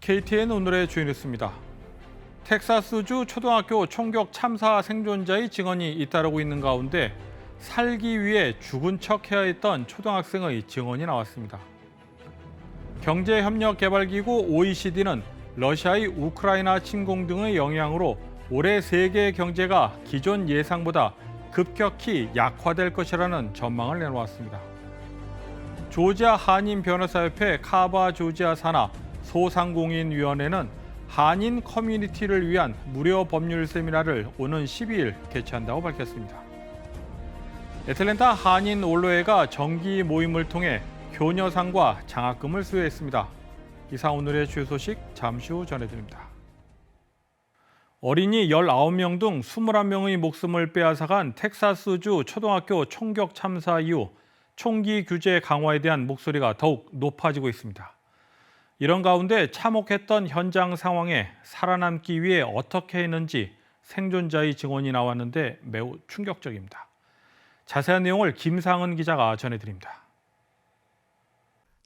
KTN 오늘의 주인이었습니다. 텍사스주 초등학교 총격 참사 생존자의 증언이 잇따르고 있는 가운데 살기 위해 죽은 척해야 했던 초등학생의 증언이 나왔습니다. 경제협력개발기구 OECD는 러시아의 우크라이나 침공 등의 영향으로 올해 세계 경제가 기존 예상보다 급격히 약화될 것이라는 전망을 내놓았습니다. 조지아 한인변호사협회 카바 조지아 산하 소상공인위원회는 한인 커뮤니티를 위한 무료 법률 세미나를 오는 12일 개최한다고 밝혔습니다. 애틀랜타 한인 원로회가 정기 모임을 통해 교녀상과 장학금을 수여했습니다. 이상 오늘의 주요 소식 잠시 후 전해드립니다. 어린이 19명 등 21명의 목숨을 빼앗아간 텍사스주 초등학교 총격 참사 이후 총기 규제 강화에 대한 목소리가 더욱 높아지고 있습니다. 이런 가운데 참혹했던 현장 상황에 살아남기 위해 어떻게 했는지 생존자의 증언이 나왔는데 매우 충격적입니다. 자세한 내용을 김상은 기자가 전해드립니다.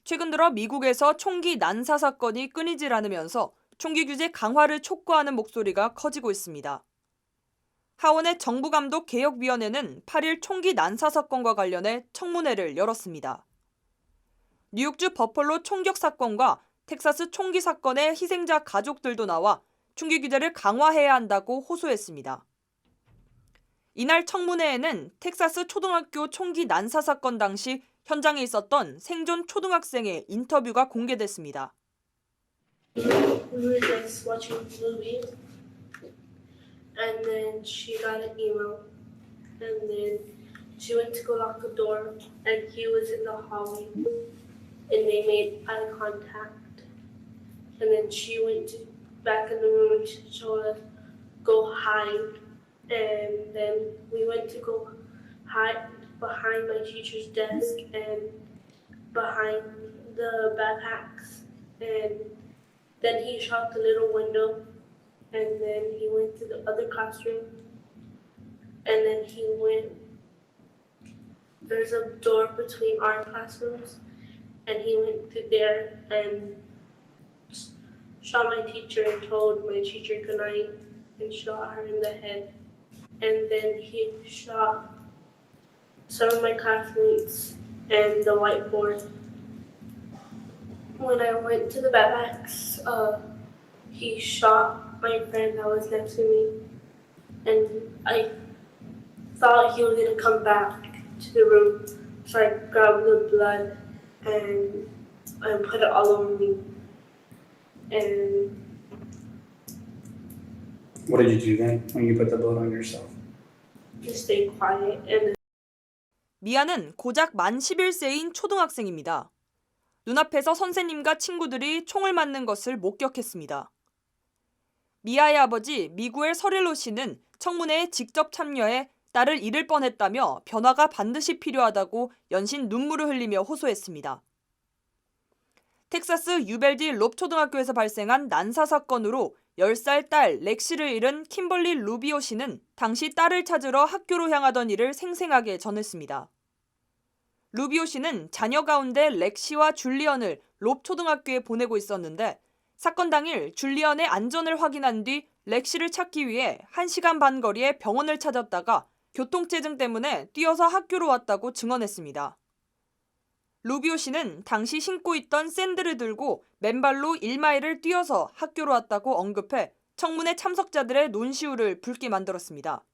최근 들어 미국에서 총기 난사 사건이 끊이질 않으면서 총기 규제 강화를 촉구하는 목소리가 커지고 있습니다. 하원의 정부감독개혁위원회는 8일 총기 난사 사건과 관련해 청문회를 열었습니다. 뉴욕주 버펄로 총격 사건과 텍사스 총기 사건의 희생자 가족들도 나와 총기 규제를 강화해야 한다고 호소했습니다. 이날 청문회에는 텍사스 초등학교 총기 난사 사건 당시 현장에 있었던 생존 초등학생의 인터뷰가 공개됐습니다. We were just watching movies, and then she got an email, and then she went to go lock the door, and he was in the hallway, and they made eye contact, and then she went back in the room and she told us go hide, and then we went to go hide behind my teacher's desk and behind the backpacks, and then he shot the little window, and then he went to the other classroom, and then he went, there's a door between our classrooms, and he went to there and shot my teacher and told my teacher goodnight and shot her in the head. And then he shot some of my classmates and the whiteboard. When I went to the backpacks, he shot my friend that was next to me, and I thought he was gonna come back to the room, so I grabbed the blood and put it all over me. And what did you do then when you put the blood on yourself? just stay quiet. And 미아는 고작 만 11세인 초등학생입니다. 눈앞에서 선생님과 친구들이 총을 맞는 것을 목격했습니다. 미아의 아버지 미구엘 서릴로 씨는 청문회에 직접 참여해 딸을 잃을 뻔했다며 변화가 반드시 필요하다고 연신 눈물을 흘리며 호소했습니다. 텍사스 유벨디 롭 초등학교에서 발생한 난사 사건으로 10살 딸 렉시를 잃은 킴벌리 루비오 씨는 당시 딸을 찾으러 학교로 향하던 일을 생생하게 전했습니다. 루비오 씨는 자녀 가운데 렉시와 줄리언을 롭 초등학교에 보내고 있었는데 사건 당일 줄리언의 안전을 확인한 뒤 렉시를 찾기 위해 1시간 반 거리의 병원을 찾았다가 교통체증 때문에 뛰어서 학교로 왔다고 증언했습니다. 루비오 씨는 당시 신고 있던 샌들을 들고 맨발로 1마일을 뛰어서 학교로 왔다고 언급해 청문회 참석자들의 논시울을 붉게 만들었습니다.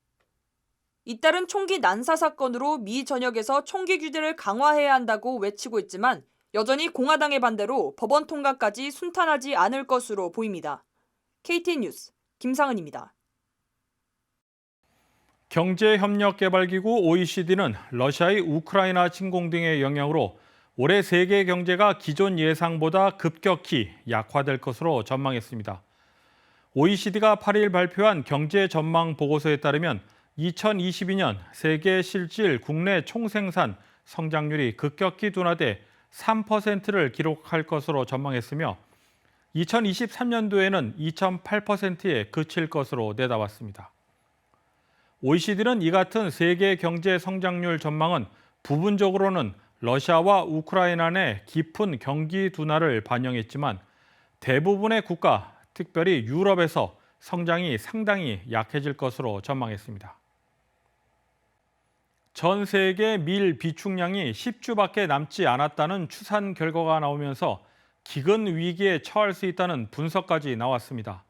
잇따른 총기 난사 사건으로 미 전역에서 총기 규제를 강화해야 한다고 외치고 있지만 여전히 공화당의 반대로 법원 통과까지 순탄하지 않을 것으로 보입니다. KTN 뉴스 김상은입니다. 경제협력개발기구 OECD는 러시아의 우크라이나 침공 등의 영향으로 올해 세계 경제가 기존 예상보다 급격히 약화될 것으로 전망했습니다. OECD가 8일 발표한 경제 전망 보고서에 따르면 2022년 세계 실질 국내 총생산 성장률이 급격히 둔화돼 3%를 기록할 것으로 전망했으며 2023년도에는 2.8%에 그칠 것으로 내다봤습니다. OECD는 이 같은 세계 경제 성장률 전망은 부분적으로는 러시아와 우크라이나 내 깊은 경기 둔화를 반영했지만 대부분의 국가, 특별히 유럽에서 성장이 상당히 약해질 것으로 전망했습니다. 전 세계 밀 비축량이 10주밖에 남지 않았다는 추산 결과가 나오면서 기근 위기에 처할 수 있다는 분석까지 나왔습니다.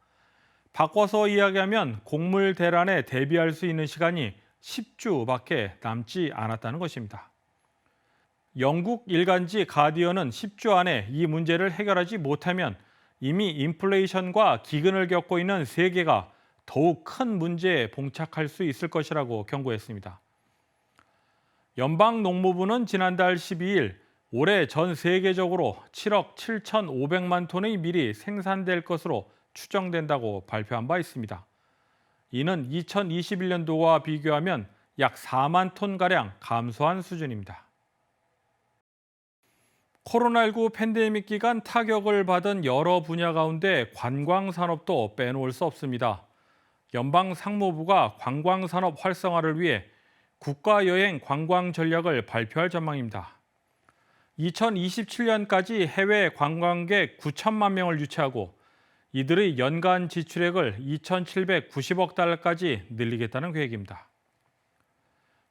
바꿔서 이야기하면 곡물 대란에 대비할 수 있는 시간이 10주밖에 남지 않았다는 것입니다. 영국 일간지 가디언은 10주 안에 이 문제를 해결하지 못하면 이미 인플레이션과 기근을 겪고 있는 세계가 더욱 큰 문제에 봉착할 수 있을 것이라고 경고했습니다. 연방농무부는 지난달 12일 올해 전 세계적으로 7억 7,500만 톤의 밀이 생산될 것으로 추정된다고 발표한 바 있습니다. 이는 2021년도와 비교하면 약 4만 톤가량 감소한 수준입니다. 코로나19 팬데믹 기간 타격을 받은 여러 분야 가운데 관광산업도 빼놓을 수 없습니다. 연방상무부가 관광산업 활성화를 위해 국가여행 관광 전략을 발표할 전망입니다. 2027년까지 해외 관광객 9천만 명을 유치하고 이들의 연간 지출액을 2,790억 달러까지 늘리겠다는 계획입니다.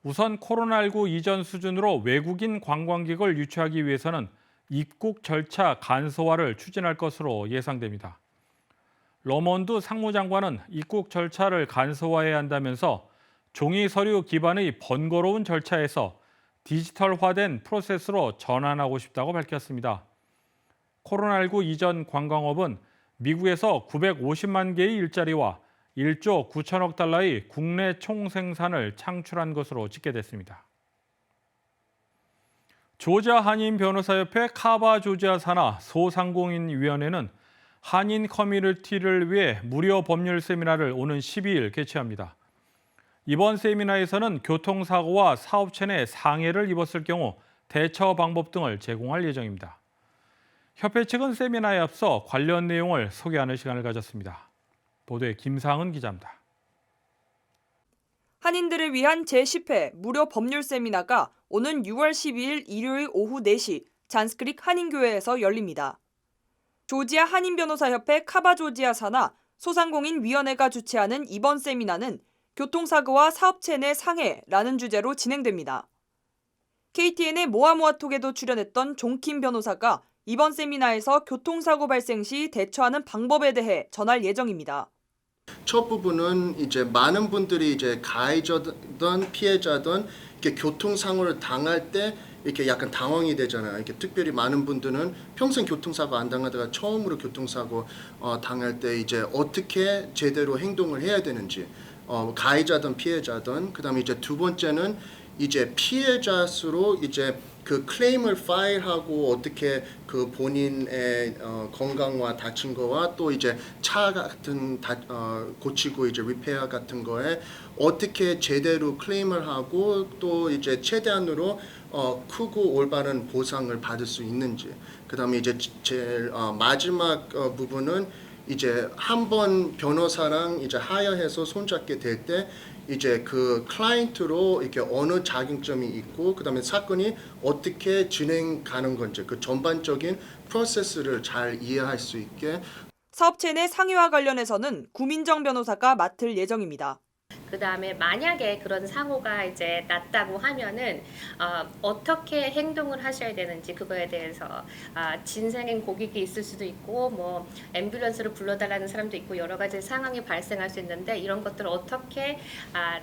우선 코로나19 이전 수준으로 외국인 관광객을 유치하기 위해서는 입국 절차 간소화를 추진할 것으로 예상됩니다. 러몬드 상무장관은 입국 절차를 간소화해야 한다면서 종이 서류 기반의 번거로운 절차에서 디지털화된 프로세스로 전환하고 싶다고 밝혔습니다. 코로나19 이전 관광업은 미국에서 950만 개의 일자리와 1조 9천억 달러의 국내 총생산을 창출한 것으로 집계됐습니다. 조지아 한인 변호사협회 카바 조지아 산하 소상공인위원회는 한인 커뮤니티를 위해 무료 법률 세미나를 오는 12일 개최합니다. 이번 세미나에서는 교통사고와 사업체 내 상해를 입었을 경우 대처 방법 등을 제공할 예정입니다. 협회 측은 세미나에 앞서 관련 내용을 소개하는 시간을 가졌습니다. 보도에 김상은 기자입니다. 한인들을 위한 제10회 무료 법률 세미나가 오는 6월 12일 일요일 오후 4시 잔스크릭 한인교회에서 열립니다. 조지아 한인변호사협회 카바 조지아 산하 소상공인위원회가 주최하는 이번 세미나는 교통사고와 사업체 내 상해라는 주제로 진행됩니다. KTN의 모아모아톡에도 출연했던 종킴 변호사가 이번 세미나에서 교통사고 발생 시 대처하는 방법에 대해 전할 예정입니다. 첫 부분은 이제 많은 분들이 이제 가해자든 피해자든 이렇게 교통사고를 당할 때 이렇게 약간 당황이 되잖아요. 이렇게 특별히 많은 분들은 평생 교통사고 안 당하다가 처음으로 교통사고 당할 때 이제 어떻게 제대로 행동을 해야 되는지 가해자든 피해자든 그다음에 이제 두 번째는 이제 피해자 수로 이제 그 클레임을 파일하고 어떻게 그 본인의 건강과 다친 거와 또 이제 차 같은 고치고 이제 리페어 같은 거에 어떻게 제대로 클레임을 하고 또 이제 최대한으로 크고 올바른 보상을 받을 수 있는지 그다음에 이제 제일 마지막 부분은 이제 한번 변호사랑 이제 하여해서 손잡게 될 때 이제 그 클라이언트로 이렇게 어느 자격점이 있고 그다음에 사건이 어떻게 진행 가는 건지 그 전반적인 프로세스를 잘 이해할 수 있게 사업체 내 상해와 관련해서는 구민정 변호사가 맡을 예정입니다. 그 다음에 만약에 그런 사고가 이제 났다고 하면은 어떻게 행동을 하셔야 되는지 그거에 대해서 진생인 고객이 있을 수도 있고 뭐 앰뷸런스를 불러달라는 사람도 있고 여러 가지 상황이 발생할 수 있는데 이런 것들을 어떻게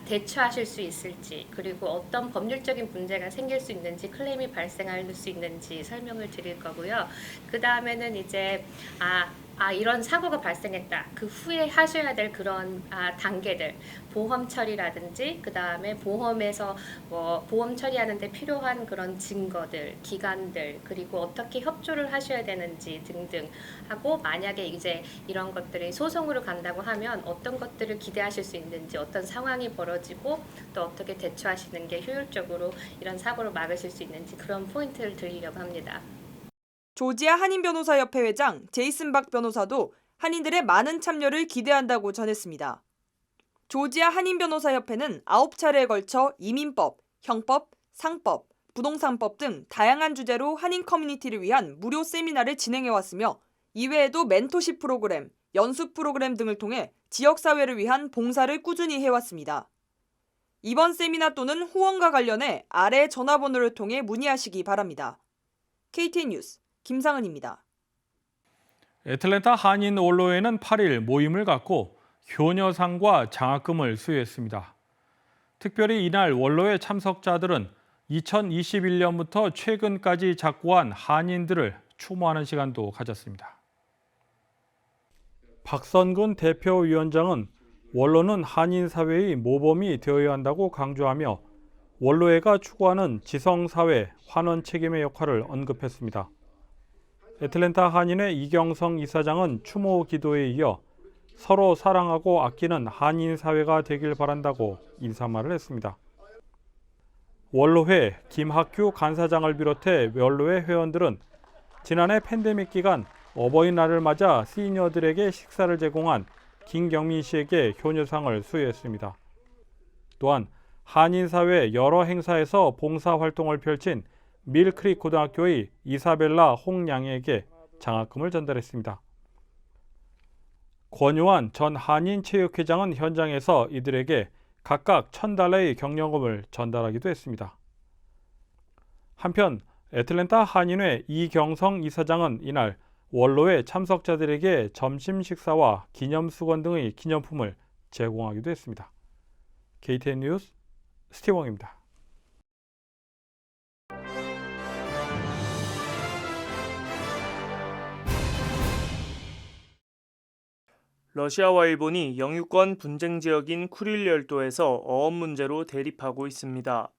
대처하실 수 있을지 그리고 어떤 법률적인 문제가 생길 수 있는지 클레임이 발생할 수 있는지 설명을 드릴 거고요. 그 다음에는 이제 이런 사고가 발생했다. 그 후에 하셔야 될 그런 단계들, 보험 처리라든지 그 다음에 보험에서 보험 처리하는데 필요한 그런 증거들, 기간들 그리고 어떻게 협조를 하셔야 되는지 등등 하고 만약에 이제 이런 것들이 소송으로 간다고 하면 어떤 것들을 기대하실 수 있는지 어떤 상황이 벌어지고 또 어떻게 대처하시는 게 효율적으로 이런 사고를 막으실 수 있는지 그런 포인트를 드리려고 합니다. 조지아 한인변호사협회 회장 제이슨 박 변호사도 한인들의 많은 참여를 기대한다고 전했습니다. 조지아 한인변호사협회는 9차례에 걸쳐 이민법, 형법, 상법, 부동산법 등 다양한 주제로 한인 커뮤니티를 위한 무료 세미나를 진행해왔으며 이외에도 멘토십 프로그램, 연수 프로그램 등을 통해 지역사회를 위한 봉사를 꾸준히 해왔습니다. 이번 세미나 또는 후원과 관련해 아래 전화번호를 통해 문의하시기 바랍니다. KTN 뉴스 김상은입니다. 애틀랜타 한인 원로회는 8일 모임을 갖고 효녀상과 장학금을 수여했습니다. 특별히 이날 원로회 참석자들은 2021년부터 최근까지 작고한 한인들을 추모하는 시간도 가졌습니다. 박선근 대표위원장은 원로는 한인 사회의 모범이 되어야 한다고 강조하며 원로회가 추구하는 지성사회, 환원 책임의 역할을 언급했습니다. 애틀랜타 한인회 이경성 이사장은 추모 기도에 이어 서로 사랑하고 아끼는 한인 사회가 되길 바란다고 인사말을 했습니다. 원로회 김학규 간사장을 비롯해 원로회 회원들은 지난해 팬데믹 기간 어버이날을 맞아 시니어들에게 식사를 제공한 김경민 씨에게 효녀상을 수여했습니다. 또한 한인사회 여러 행사에서 봉사활동을 펼친 밀크릭 고등학교의 이사벨라 홍양에게 장학금을 전달했습니다. 권요한 전 한인체육회장은 현장에서 이들에게 각각 $1,000의 격려금을 전달하기도 했습니다. 한편 애틀랜타 한인회 이경성 이사장은 이날 원로회 참석자들에게 점심 식사와 기념수건 등의 기념품을 제공하기도 했습니다. KTN 뉴스 스티븐입니다. 러시아와 일본이 영유권 분쟁 지역인 쿠릴 열도에서 어업 문제로 대립하고 있습니다.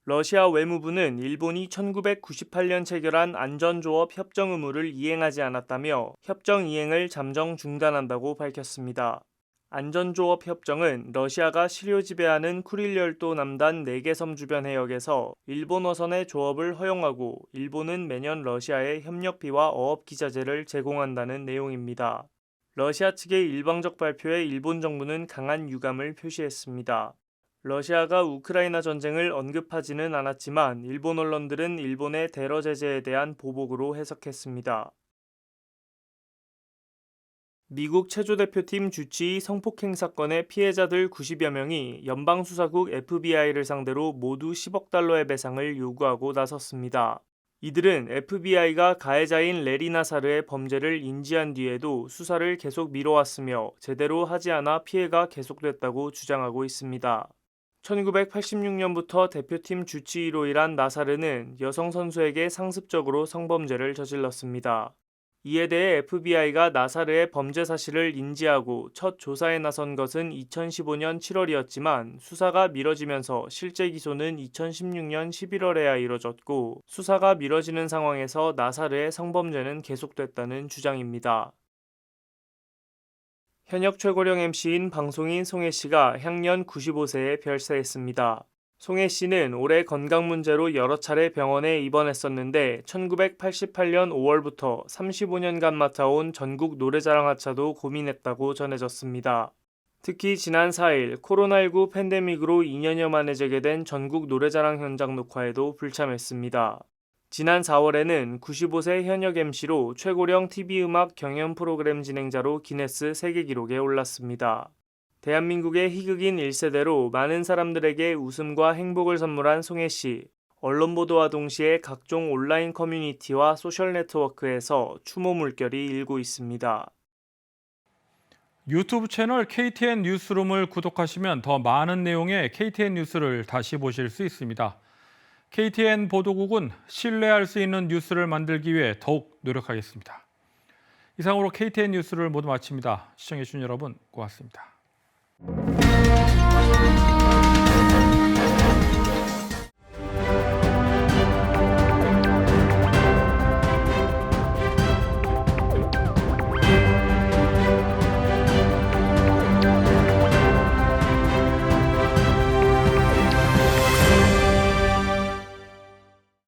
러시아 외무부는 일본이 1998년 체결한 안전조업 협정 의무를 이행하지 않았다며 협정 이행을 잠정 중단한다고 밝혔습니다. 안전조업 협정은 러시아가 실효 지배하는 쿠릴 열도 남단 4개 섬 주변 해역에서 일본 어선의 조업을 허용하고 일본은 매년 러시아에 협력비와 어업 기자재를 제공한다는 내용입니다. 러시아 측의 일방적 발표에 일본 정부는 강한 유감을 표시했습니다. 러시아가 우크라이나 전쟁을 언급하지는 않았지만 일본 언론들은 일본의 테러 제재에 대한 보복으로 해석했습니다. 미국 체조대표팀 주치의 성폭행 사건의 피해자들 90여 명이 연방수사국 FBI를 상대로 모두 10억 달러의 배상을 요구하고 나섰습니다. 이들은 FBI가 가해자인 레리 나사르의 범죄를 인지한 뒤에도 수사를 계속 미뤄왔으며 제대로 하지 않아 피해가 계속됐다고 주장하고 있습니다. 1986년부터 대표팀 주치의로 일한 나사르는 여성 선수에게 상습적으로 성범죄를 저질렀습니다. 이에 대해 FBI가 나사르의 범죄 사실을 인지하고 첫 조사에 나선 것은 2015년 7월이었지만 수사가 미뤄지면서 실제 기소는 2016년 11월에야 이뤄졌고 수사가 미뤄지는 상황에서 나사르의 성범죄는 계속됐다는 주장입니다. 현역 최고령 MC인 방송인 송혜 씨가 향년 95세에 별세했습니다. 송혜 씨는 올해 건강 문제로 여러 차례 병원에 입원했었는데 1988년 5월부터 35년간 맡아온 전국 노래자랑 하차도 고민했다고 전해졌습니다. 특히 지난 4일 코로나19 팬데믹으로 2년여 만에 재개된 전국 노래자랑 현장 녹화에도 불참했습니다. 지난 4월에는 95세 현역 MC로 최고령 TV음악 경연 프로그램 진행자로 기네스 세계 기록에 올랐습니다. 대한민국의 희극인 1세대로 많은 사람들에게 웃음과 행복을 선물한 송혜 씨. 언론 보도와 동시에 각종 온라인 커뮤니티와 소셜 네트워크에서 추모 물결이 일고 있습니다. 유튜브 채널 KTN 뉴스룸을 구독하시면 더 많은 내용의 KTN 뉴스를 다시 보실 수 있습니다. KTN 보도국은 신뢰할 수 있는 뉴스를 만들기 위해 더욱 노력하겠습니다. 이상으로 KTN 뉴스를 모두 마칩니다. 시청해주신 여러분 고맙습니다.